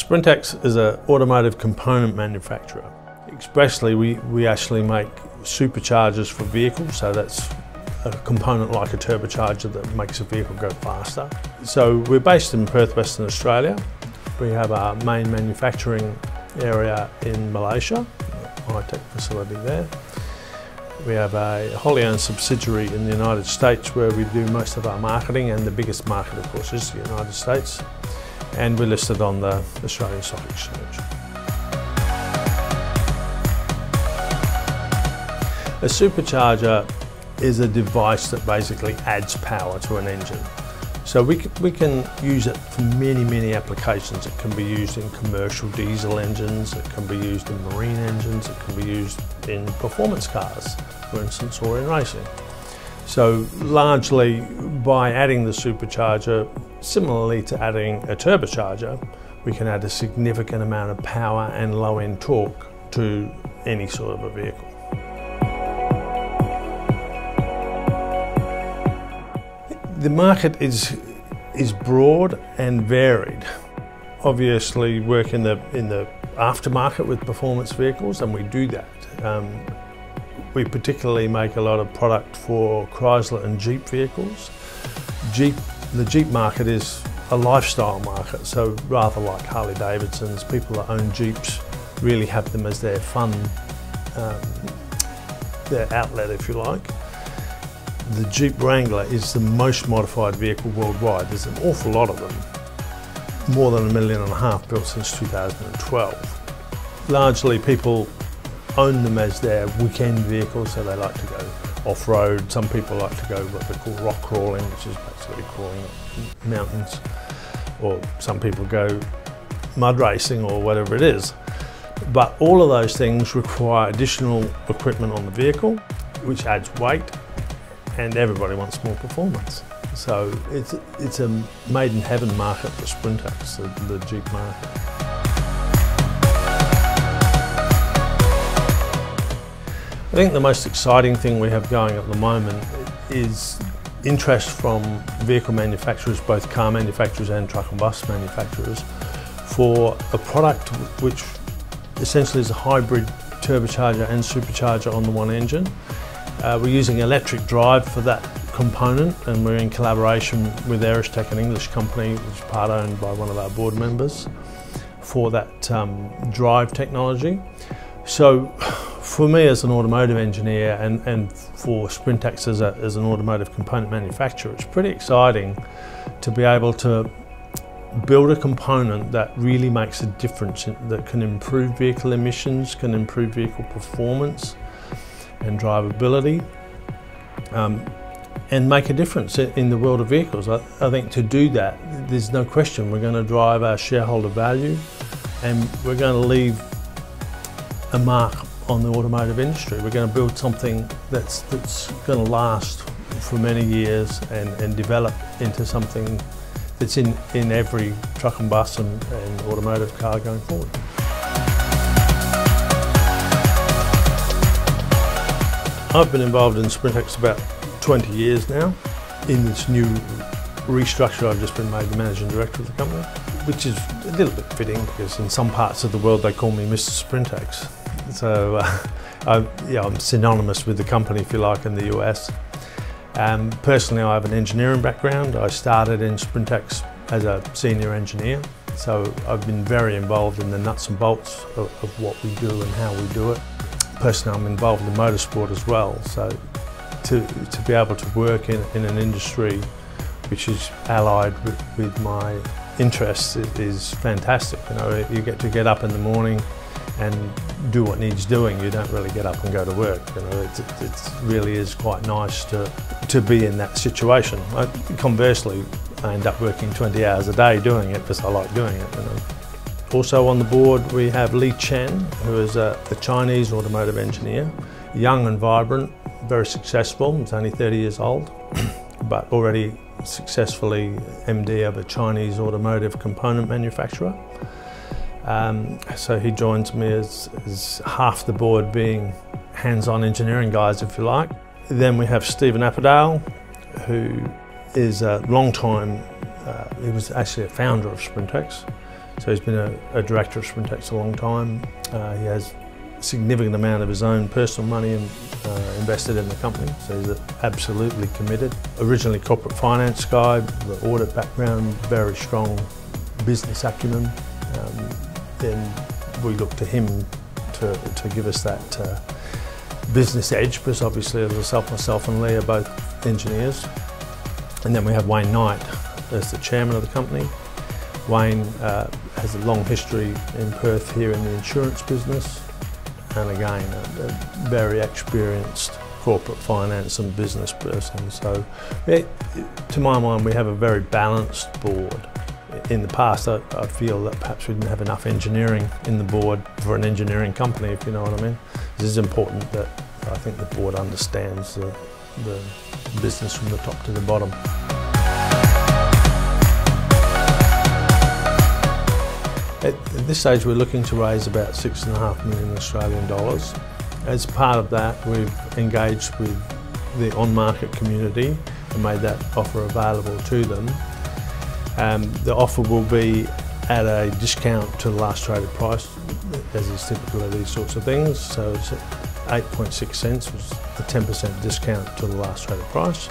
Sprintex is an automotive component manufacturer. Expressly, we actually make superchargers for vehicles, so that's a component like a turbocharger that makes a vehicle go faster. So we're based in Perth, Western Australia. We have our main manufacturing area in Malaysia, a high-tech facility there. We have a wholly owned subsidiary in the United States where we do most of our marketing, and the biggest market of course is the United States. And we're listed on the Australian Stock Exchange. A supercharger is a device that basically adds power to an engine. So we can use it for many applications. It can be used in commercial diesel engines, it can be used in marine engines, it can be used in performance cars, for instance, or in racing. So largely by adding the supercharger, similarly to adding a turbocharger, we can add a significant amount of power and low-end torque to any sort of a vehicle. The market is broad and varied. Obviously, work in the aftermarket with performance vehicles, and we do that. We particularly make a lot of product for Chrysler and Jeep vehicles. The Jeep market is a lifestyle market, so rather like Harley Davidson's, people that own Jeeps really have them as their fun, their outlet, if you like. The Jeep Wrangler is the most modified vehicle worldwide. There's an awful lot of them, more than 1.5 million built since 2012. Largely people own them as their weekend vehicles, so they like to go off-road. Some people like to go what they call rock crawling, which is basically crawling up mountains, or some people go mud racing or whatever it is. But all of those things require additional equipment on the vehicle, which adds weight, and everybody wants more performance. So it's a made-in-heaven market for Sprintex, the Jeep market. I think the most exciting thing we have going at the moment is interest from vehicle manufacturers, both car manufacturers and truck and bus manufacturers, for a product which essentially is a hybrid turbocharger and supercharger on the one engine. We're using electric drive for that component, and we're in collaboration with Aerostech, an English company which is part owned by one of our board members, for that drive technology. So for me as an automotive engineer and for Sprintex as an automotive component manufacturer, it's pretty exciting to be able to build a component that really makes a difference, that can improve vehicle emissions, can improve vehicle performance and drivability, and make a difference in the world of vehicles. I think to do that, there's no question we're going to drive our shareholder value, and we're going to leave a mark on the automotive industry. We're going to build something that's going to last for many years and develop into something that's in every truck and bus and automotive car going forward. I've been involved in Sprintex about 20 years now. In this new restructure, I've just been made the managing director of the company, which is a little bit fitting because in some parts of the world they call me Mr. Sprintex. So I'm synonymous with the company, if you like, in the US. Personally, I have an engineering background. I started in Sprintex as a senior engineer, so I've been very involved in the nuts and bolts of what we do and how we do it. Personally, I'm involved in motorsport as well, so to be able to work in an industry which is allied with my interests is fantastic. You know, you get up in the morning and do what needs doing. You don't really get up and go to work. You know, it really is quite nice to be in that situation. Conversely, I end up working 20 hours a day doing it because I like doing it. You know. Also on the board we have Li Chen, who is a Chinese automotive engineer, young and vibrant, very successful. He's only 30 years old, but already successfully MD of a Chinese automotive component manufacturer. So he joins me as half the board being hands-on engineering guys, if you like. Then we have Stephen Appadale, who is a long time, he was actually a founder of Sprintex. So he's been a director of Sprintex a long time. He has a significant amount of his own personal money invested in the company, so he's absolutely committed. Originally corporate finance guy, the audit background, very strong business acumen. Then we look to him to give us that business edge, because obviously myself and Lee are both engineers. And then we have Wayne Knight as the chairman of the company. Wayne has a long history in Perth here in the insurance business, and again a very experienced corporate finance and business person. So to my mind, we have a very balanced board. In the past, I feel that perhaps we didn't have enough engineering in the board for an engineering company, if you know what I mean. This is important that I think the board understands the business from the top to the bottom. At this stage, we're looking to raise about $6.5 million Australian dollars. As part of that, we've engaged with the OnMarket community and made that offer available to them. The offer will be at a discount to the last traded price, as is typical of these sorts of things. So it's at 8.6 cents, which is a 10% discount to the last traded price.